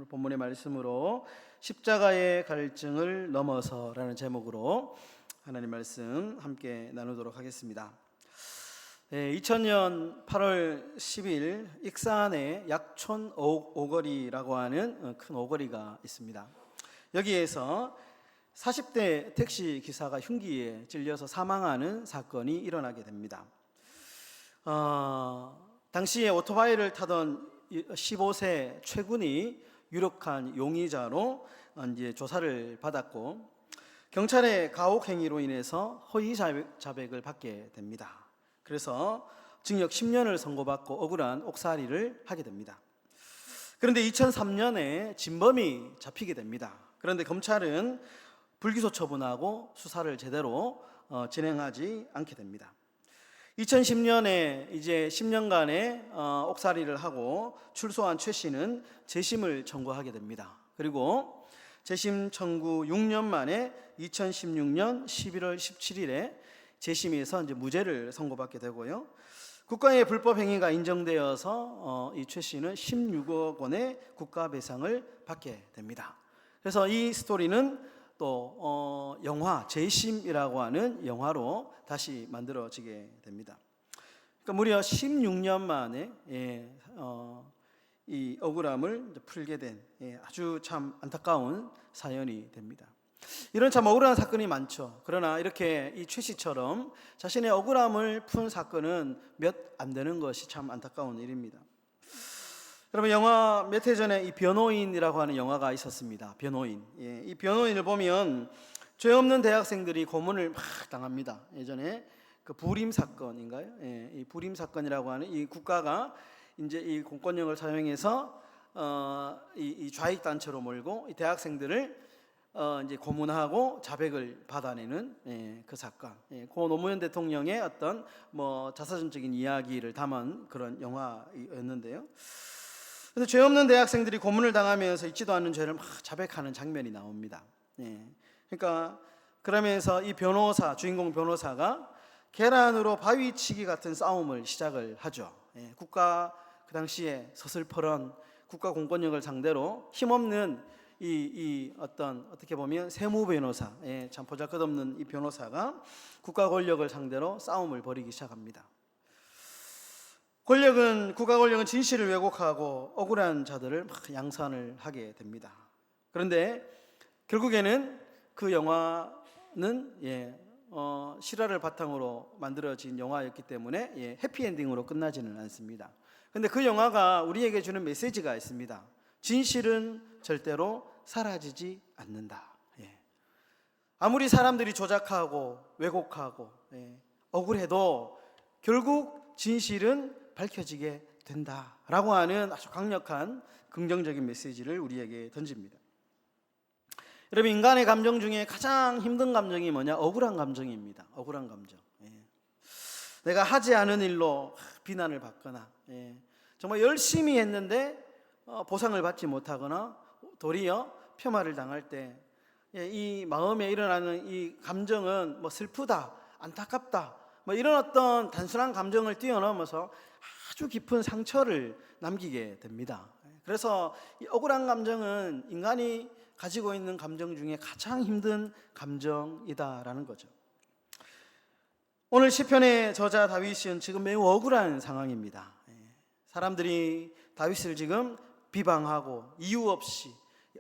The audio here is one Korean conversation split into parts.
오늘 본문의 말씀으로 십자가의 갈증을 넘어서라는 제목으로 하나님 말씀 함께 나누도록 하겠습니다. 2000년 8월 10일 익산에 약촌 오거리라고 하는 큰 오거리가 있습니다. 여기에서 40대 택시 기사가 흉기에 찔려서 사망하는 사건이 일어나게 됩니다. 당시에 오토바이를 타던 15세 최군이 유력한 용의자로 이제 조사를 받았고, 경찰의 가혹 행위로 인해서 허위 자백을 받게 됩니다. 그래서 징역 10년을 선고받고 억울한 옥살이를 하게 됩니다. 그런데 2003년에 진범이 잡히게 됩니다. 그런데 검찰은 불기소 처분하고 수사를 제대로 진행하지 않게 됩니다. 2010년에 이제 10년간의 옥살이를 하고 출소한 최 씨는 재심을 청구하게 됩니다. 그리고 재심 청구 6년 만에 2016년 11월 17일에 재심에서 이제 무죄를 선고받게 되고요. 국가의 불법 행위가 인정되어서 이 최 씨는 16억 원의 국가 배상을 받게 됩니다. 그래서 이 스토리는 또 영화 재심이라고 하는 영화로 다시 만들어지게 됩니다. 그러니까 무려 16년 만에 이 억울함을 풀게 된 아주 참 안타까운 사연이 됩니다. 이런 참 억울한 사건이 많죠. 그러나 이렇게 이 최 씨처럼 자신의 억울함을 푼 사건은 몇 안 되는 것이 참 안타까운 일입니다. 여러분, 영화 몇 해 전에 이 변호인이라고 하는 영화가 있었습니다. 변호인. 이 변호인을 보면 죄 없는 대학생들이 고문을 막 당합니다. 예전에 그 부림 사건인가요? 이 부림 사건이라고 하는 이 국가가 이제 이 공권력을 사용해서 이 좌익 단체로 몰고 이 대학생들을 이제 고문하고 자백을 받아내는 그 사건. 고 노무현 대통령의 어떤 뭐 자사전적인 이야기를 담은 그런 영화였는데요. 그래서 죄 없는 대학생들이 고문을 당하면서 있지도 않는 죄를 막 자백하는 장면이 나옵니다. 그러니까 그러면서 이 변호사, 주인공 변호사가 계란으로 바위치기 같은 싸움을 시작을 하죠. 국가 그 당시에 서슬퍼런 국가 공권력을 상대로 힘없는 이 어떤 어떻게 보면 세무 변호사, 참 보잘것없는 이 변호사가 국가 권력을 상대로 싸움을 벌이기 시작합니다. 국가 권력은 진실을 왜곡하고 억울한 자들을 막 양산을 하게 됩니다. 그런데 결국에는 그 영화는 실화를 바탕으로 만들어진 영화였기 때문에 해피엔딩으로 끝나지는 않습니다. 그런데 그 영화가 우리에게 주는 메시지가 있습니다. 진실은 절대로 사라지지 않는다. 아무리 사람들이 조작하고 왜곡하고 억울해도 결국 진실은 밝혀지게 된다라고 하는 아주 강력한 긍정적인 메시지를 우리에게 던집니다. 여러분, 인간의 감정 중에 가장 힘든 감정이 뭐냐? 억울한 감정입니다. 억울한 감정. 내가 하지 않은 일로 비난을 받거나 정말 열심히 했는데 보상을 받지 못하거나 도리어 폄하를 당할 때 이 마음에 일어나는 이 감정은 뭐 슬프다, 안타깝다, 뭐 이런 어떤 단순한 감정을 뛰어넘어서 아주 깊은 상처를 남기게 됩니다. 그래서 이 억울한 감정은 인간이 가지고 있는 감정 중에 가장 힘든 감정이다라는 거죠. 오늘 시편의 저자 다윗은 지금 매우 억울한 상황입니다. 사람들이 다윗을 지금 비방하고 이유 없이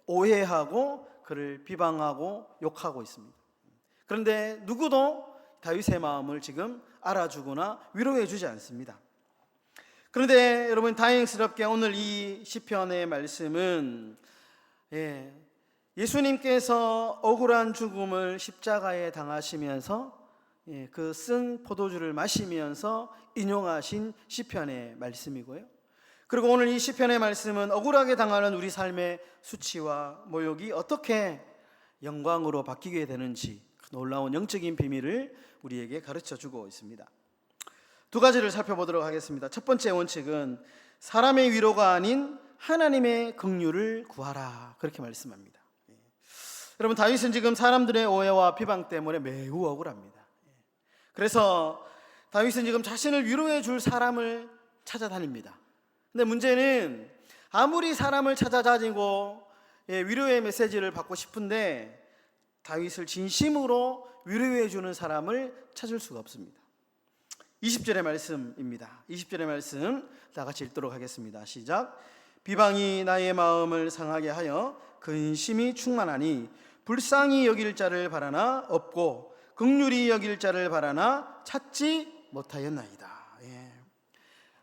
오해하고 그를 비방하고 욕하고 있습니다. 그런데 누구도 다윗의 마음을 지금 알아주거나 위로해 주지 않습니다. 그런데 여러분, 다행스럽게 오늘 이 시편의 말씀은 예수님께서 억울한 죽음을 십자가에 당하시면서 그 쓴 포도주를 마시면서 인용하신 시편의 말씀이고요. 그리고 오늘 이 시편의 말씀은 억울하게 당하는 우리 삶의 수치와 모욕이 어떻게 영광으로 바뀌게 되는지 놀라운 영적인 비밀을 우리에게 가르쳐 주고 있습니다. 두 가지를 살펴보도록 하겠습니다. 첫 번째 원칙은 사람의 위로가 아닌 하나님의 긍휼을 구하라, 그렇게 말씀합니다. 여러분, 다윗은 지금 사람들의 오해와 비방 때문에 매우 억울합니다. 그래서 다윗은 지금 자신을 위로해 줄 사람을 찾아다닙니다. 근데 문제는 아무리 사람을 찾아다니고 위로의 메시지를 받고 싶은데 다윗을 진심으로 위로해 주는 사람을 찾을 수가 없습니다. 20절의 말씀입니다. 20절의 말씀 다 같이 읽도록 하겠습니다. 시작. 비방이 나의 마음을 상하게 하여 근심이 충만하니 불쌍히 여길 자를 바라나 없고 긍휼히 여길 자를 바라나 찾지 못하였나이다.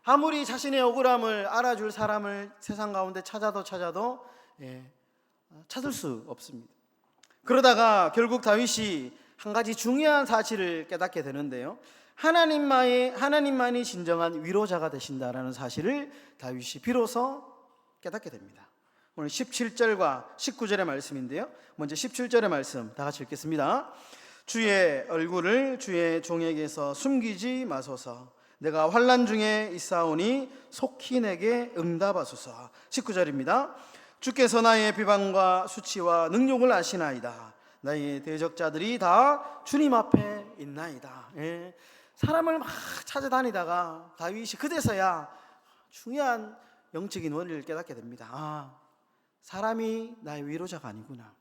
아무리 자신의 억울함을 알아줄 사람을 세상 가운데 찾아도 찾을 수 없습니다. 그러다가 결국 다윗이 한 가지 중요한 사실을 깨닫게 되는데요, 하나님만이 진정한 위로자가 되신다라는 사실을 다윗이 비로소 깨닫게 됩니다. 오늘 17절과 19절의 말씀인데요, 먼저 17절의 말씀 다 같이 읽겠습니다. 주의 얼굴을 주의 종에게서 숨기지 마소서. 내가 환난 중에 있사오니 속히 내게 응답하소서. 19절입니다. 주께서 나의 비방과 수치와 능욕을 아시나이다. 나의 대적자들이 다 주님 앞에 있나이다. 사람을 막 찾아다니다가 다윗이 그제서야 중요한 영적인 원리를 깨닫게 됩니다. 사람이 나의 위로자가 아니구나.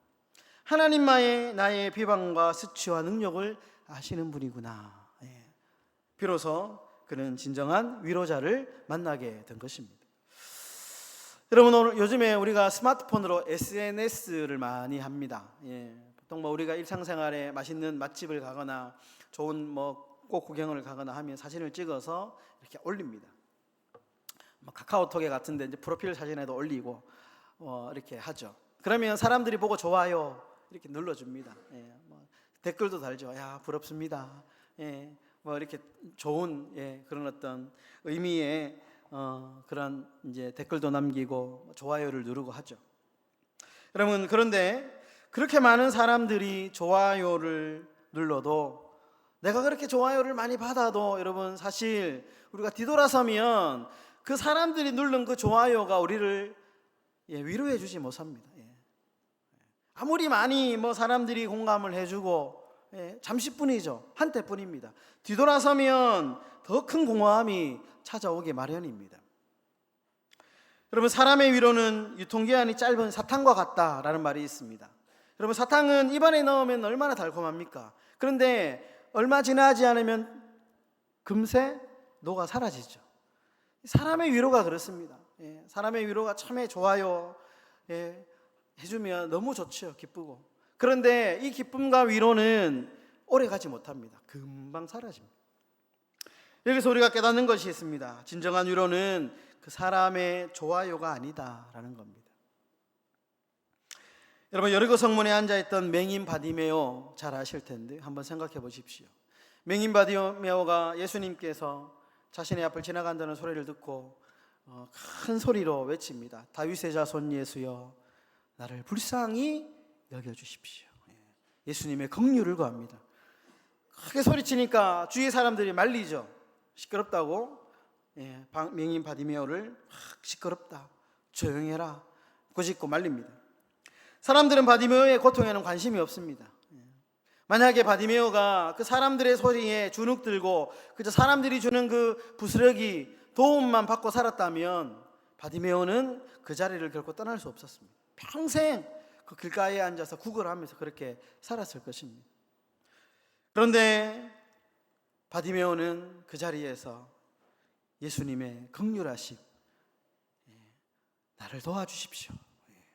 하나님만이 나의 비방과 수치와 능력을 아시는 분이구나. 비로소 그는 진정한 위로자를 만나게 된 것입니다. 여러분, 오늘 요즘에 우리가 스마트폰으로 SNS를 많이 합니다. 보통 우리가 일상생활에 맛있는 맛집을 가거나 좋은 꽃 구경을 가거나 하면 사진을 찍어서 이렇게 올립니다. 카카오톡에 같은데 이제 프로필 사진에도 올리고 이렇게 하죠. 그러면 사람들이 보고 좋아요 이렇게 눌러줍니다. 댓글도 달죠. 야, 부럽습니다. 이렇게 좋은 그런 어떤 의미의 그런 이제 댓글도 남기고 좋아요를 누르고 하죠. 여러분, 그런데 그렇게 많은 사람들이 좋아요를 눌러도, 내가 그렇게 좋아요를 많이 받아도 여러분, 사실 우리가 뒤돌아서면 그 사람들이 누른 그 좋아요가 우리를 위로해 주지 못합니다. 아무리 많이 사람들이 공감을 해주고 잠시뿐이죠. 한때뿐입니다. 뒤돌아서면 더 큰 공허함이 찾아오기 마련입니다. 여러분, 사람의 위로는 유통기한이 짧은 사탕과 같다라는 말이 있습니다. 여러분, 사탕은 입안에 넣으면 얼마나 달콤합니까? 그런데 얼마 지나지 않으면 금세 녹아 사라지죠. 사람의 위로가 그렇습니다. 사람의 위로가 참에 좋아요 해주면 너무 좋죠. 기쁘고. 그런데 이 기쁨과 위로는 오래 가지 못합니다. 금방 사라집니다. 여기서 우리가 깨닫는 것이 있습니다. 진정한 위로는 그 사람의 좋아요가 아니다라는 겁니다. 여러분, 여리고 성문에 앉아있던 맹인 바디메오 잘 아실 텐데 한번 생각해 보십시오. 맹인 바디메오가 예수님께서 자신의 앞을 지나간다는 소리를 듣고 큰 소리로 외칩니다. 다윗의 자손 예수여, 나를 불쌍히 여겨주십시오. 예수님의 긍휼을 구합니다. 크게 소리치니까 주위 사람들이 말리죠. 시끄럽다고. 맹인 바디메오를 시끄럽다, 조용해라, 꾸짖고 말립니다. 사람들은 바디메오의 고통에는 관심이 없습니다. 만약에 바디메오가 그 사람들의 소리에 주눅 들고 그저 사람들이 주는 그 부스러기 도움만 받고 살았다면 바디메오는 그 자리를 결코 떠날 수 없었습니다. 평생 그 길가에 앉아서 구걸하면서 그렇게 살았을 것입니다. 그런데 바디메오는 그 자리에서 예수님의 긍휼하심, 나를 도와주십시오,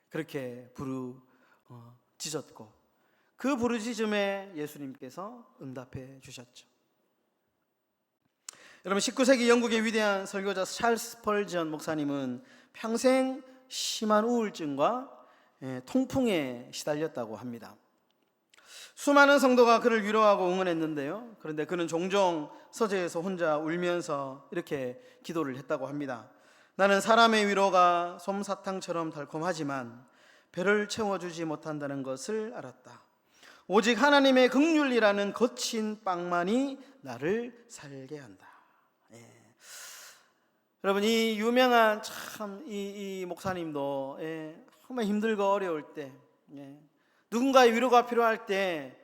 그렇게 부르짖었고 그 부르짖음에 예수님께서 응답해 주셨죠. 여러분, 19세기 영국의 위대한 설교자 찰스 스펄전 목사님은 평생 심한 우울증과 통풍에 시달렸다고 합니다. 수많은 성도가 그를 위로하고 응원했는데요, 그런데 그는 종종 서재에서 혼자 울면서 이렇게 기도를 했다고 합니다. 나는 사람의 위로가 솜사탕처럼 달콤하지만 배를 채워주지 못한다는 것을 알았다. 오직 하나님의 긍휼이라는 거친 빵만이 나를 살게 한다. 여러분, 이 유명한 이 목사님도 정말 힘들고 어려울 때, 누군가의 위로가 필요할 때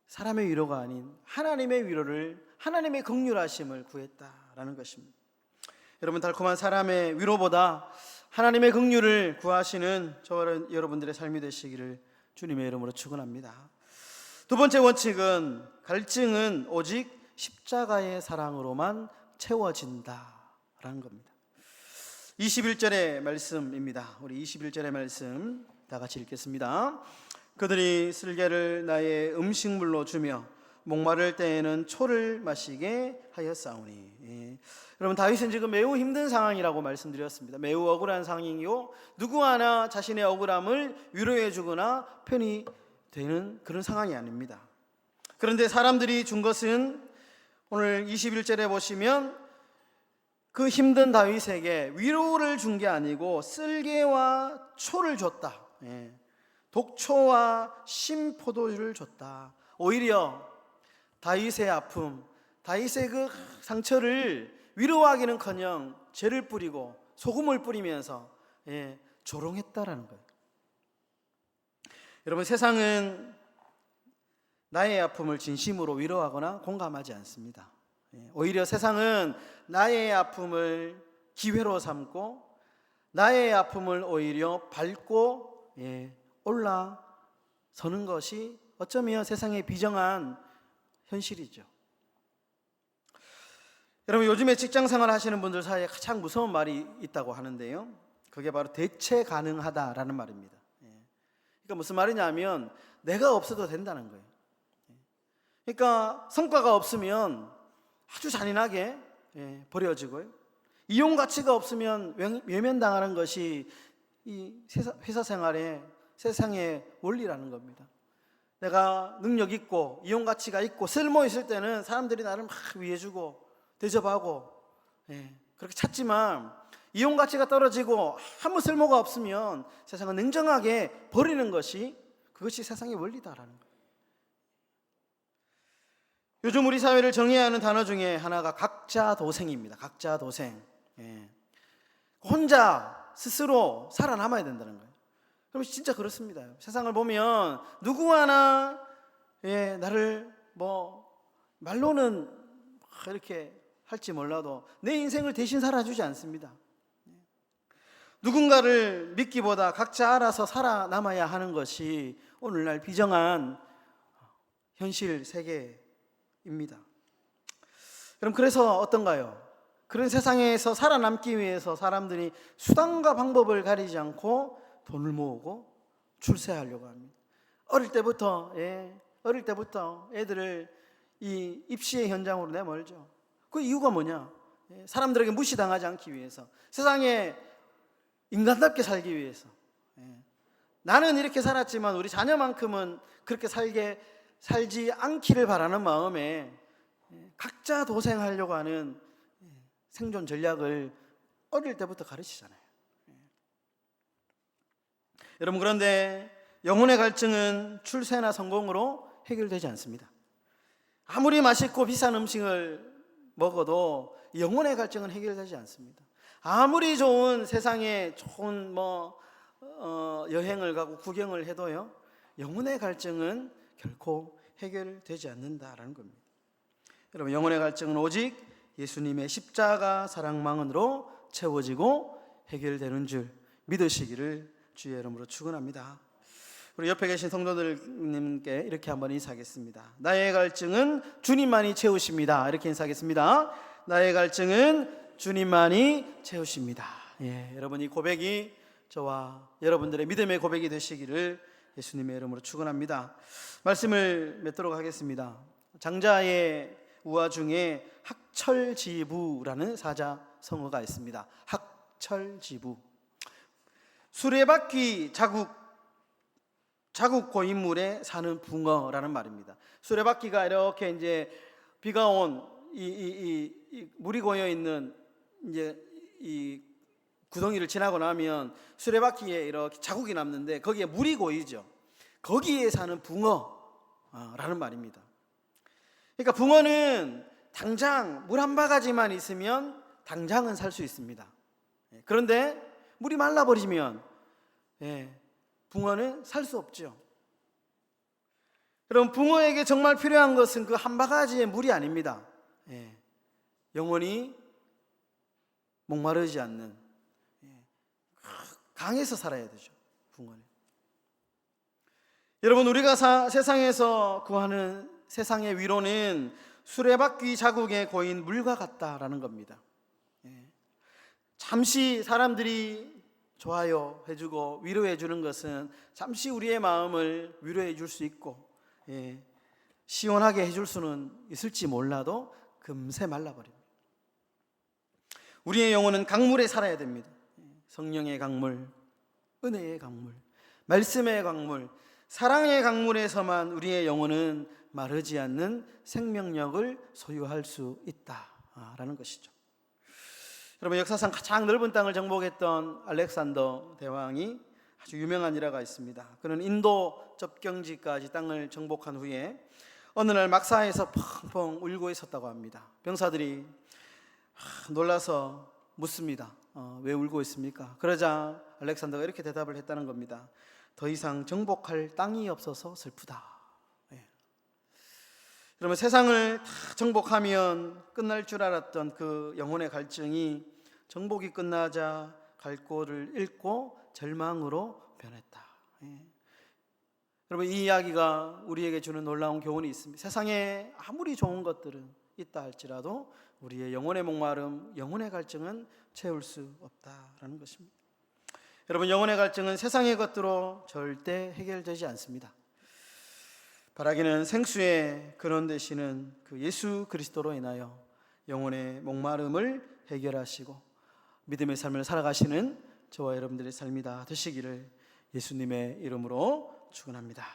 사람의 위로가 아닌 하나님의 위로를, 하나님의 긍휼하심을 구했다라는 것입니다. 여러분, 달콤한 사람의 위로보다 하나님의 긍휼을 구하시는 저와 여러분들의 삶이 되시기를 주님의 이름으로 축원합니다. 두 번째 원칙은 갈증은 오직 십자가의 사랑으로만 채워진다라는 겁니다. 21절의 말씀입니다. 우리 21절의 말씀 다 같이 읽겠습니다. 그들이 쓸개를 나의 음식물로 주며 목마를 때에는 초를 마시게 하였사오니. 예. 여러분, 다윗은 지금 매우 힘든 상황이라고 말씀드렸습니다. 매우 억울한 상황이요, 누구 하나 자신의 억울함을 위로해 주거나 편히 되는 그런 상황이 아닙니다. 그런데 사람들이 준 것은 오늘 21절에 보시면 그 힘든 다윗에게 위로를 준 게 아니고 쓸개와 초를 줬다. 예. 독초와 신포도주를 줬다. 오히려 다윗의 아픔, 다윗의 그 상처를 위로하기는커녕 죄를 뿌리고 소금을 뿌리면서 조롱했다라는 거예요. 여러분, 세상은 나의 아픔을 진심으로 위로하거나 공감하지 않습니다. 오히려 세상은 나의 아픔을 기회로 삼고 나의 아픔을 오히려 밟고 올라서는 것이 어쩌면 세상의 비정한 현실이죠. 여러분, 요즘에 직장생활 하시는 분들 사이에 가장 무서운 말이 있다고 하는데요, 그게 바로 대체 가능하다라는 말입니다. 그러니까 무슨 말이냐면 내가 없어도 된다는 거예요. 그러니까 성과가 없으면 아주 잔인하게 버려지고요, 이용 가치가 없으면 외면당하는 것이 이 회사 생활의 세상의 원리라는 겁니다. 내가 능력 있고 이용 가치가 있고 쓸모 있을 때는 사람들이 나를 막 위해주고 대접하고 그렇게 찾지만, 이용 가치가 떨어지고 아무 쓸모가 없으면 세상은 냉정하게 버리는 것이, 그것이 세상의 원리다라는 거예요. 요즘 우리 사회를 정의해야 하는 단어 중에 하나가 각자도생입니다. 각자도생. 혼자 스스로 살아남아야 된다는 거예요. 그럼 진짜 그렇습니다. 세상을 보면 누구 하나 나를 말로는 이렇게 할지 몰라도 내 인생을 대신 살아주지 않습니다. 누군가를 믿기보다 각자 알아서 살아남아야 하는 것이 오늘날 비정한 현실 세계입니다. 그럼 그래서 어떤가요? 그런 세상에서 살아남기 위해서 사람들이 수단과 방법을 가리지 않고 돈을 모으고 출세하려고 합니다. 어릴 때부터 애들을 이 입시의 현장으로 내몰죠. 그 이유가 뭐냐? 사람들에게 무시당하지 않기 위해서, 세상에 인간답게 살기 위해서. 나는 이렇게 살았지만 우리 자녀만큼은 그렇게 살지 않기를 바라는 마음에 각자 도생하려고 하는 생존 전략을 어릴 때부터 가르치잖아요. 여러분, 그런데 영혼의 갈증은 출세나 성공으로 해결되지 않습니다. 아무리 맛있고 비싼 음식을 먹어도 영혼의 갈증은 해결되지 않습니다. 아무리 좋은 세상에 좋은 여행을 가고 구경을 해도요, 영혼의 갈증은 결코 해결되지 않는다라는 겁니다. 여러분, 영혼의 갈증은 오직 예수님의 십자가 사랑만으로 채워지고 해결되는 줄 믿으시기를 주의 이름으로 축원합니다. 우리 옆에 계신 성도들님께 이렇게 한번 인사하겠습니다. 나의 갈증은 주님만이 채우십니다. 이렇게 인사하겠습니다. 나의 갈증은 주님만이 채우십니다. 여러분, 이 고백이 저와 여러분들의 믿음의 고백이 되시기를 예수님의 이름으로 축원합니다. 말씀을 맺도록 하겠습니다. 장자의 우화 중에 학철지부라는 사자성어가 있습니다. 학철지부. 수레바퀴 자국 고인물에 사는 붕어라는 말입니다. 수레바퀴가 이렇게 이제 비가 온 이 물이 고여 있는 이제 이 구덩이를 지나고 나면 수레바퀴에 이렇게 자국이 남는데 거기에 물이 고이죠. 거기에 사는 붕어라는 말입니다. 그러니까 붕어는 당장 물 한 바가지만 있으면 당장은 살 수 있습니다. 그런데 물이 말라버리면 붕어는 살 수 없죠. 그럼 붕어에게 정말 필요한 것은 그 한 바가지의 물이 아닙니다. 영원히 목마르지 않는, 강해서 살아야 되죠. 붕어는. 여러분, 우리가 세상에서 구하는 세상의 위로는 수레바퀴 자국에 고인 물과 같다라는 겁니다. 잠시 사람들이 좋아요 해주고 위로해 주는 것은 잠시 우리의 마음을 위로해 줄 수 있고, 시원하게 해줄 수는 있을지 몰라도 금세 말라버립니다. 우리의 영혼은 강물에 살아야 됩니다. 성령의 강물, 은혜의 강물, 말씀의 강물, 사랑의 강물에서만 우리의 영혼은 마르지 않는 생명력을 소유할 수 있다라는 것이죠. 여러분, 역사상 가장 넓은 땅을 정복했던 알렉산더 대왕이 아주 유명한 일화가 있습니다. 그는 인도 접경지까지 땅을 정복한 후에 어느 날 막사에서 펑펑 울고 있었다고 합니다. 병사들이 놀라서 묻습니다. 왜 울고 있습니까? 그러자 알렉산더가 이렇게 대답을 했다는 겁니다. 더 이상 정복할 땅이 없어서 슬프다. 그러면 세상을 다 정복하면 끝날 줄 알았던 그 영혼의 갈증이 정복이 끝나자 갈고를 잃고 절망으로 변했다. 여러분, 이 이야기가 우리에게 주는 놀라운 교훈이 있습니다. 세상에 아무리 좋은 것들은 있다 할지라도 우리의 영혼의 목마름, 영혼의 갈증은 채울 수 없다라는 것입니다. 여러분, 영혼의 갈증은 세상의 것들로 절대 해결되지 않습니다. 바라기는 생수의 근원 되시는 그 예수 그리스도로 인하여 영혼의 목마름을 해결하시고 믿음의 삶을 살아가시는 저와 여러분들의 삶이 다 되시기를 예수님의 이름으로 축원합니다.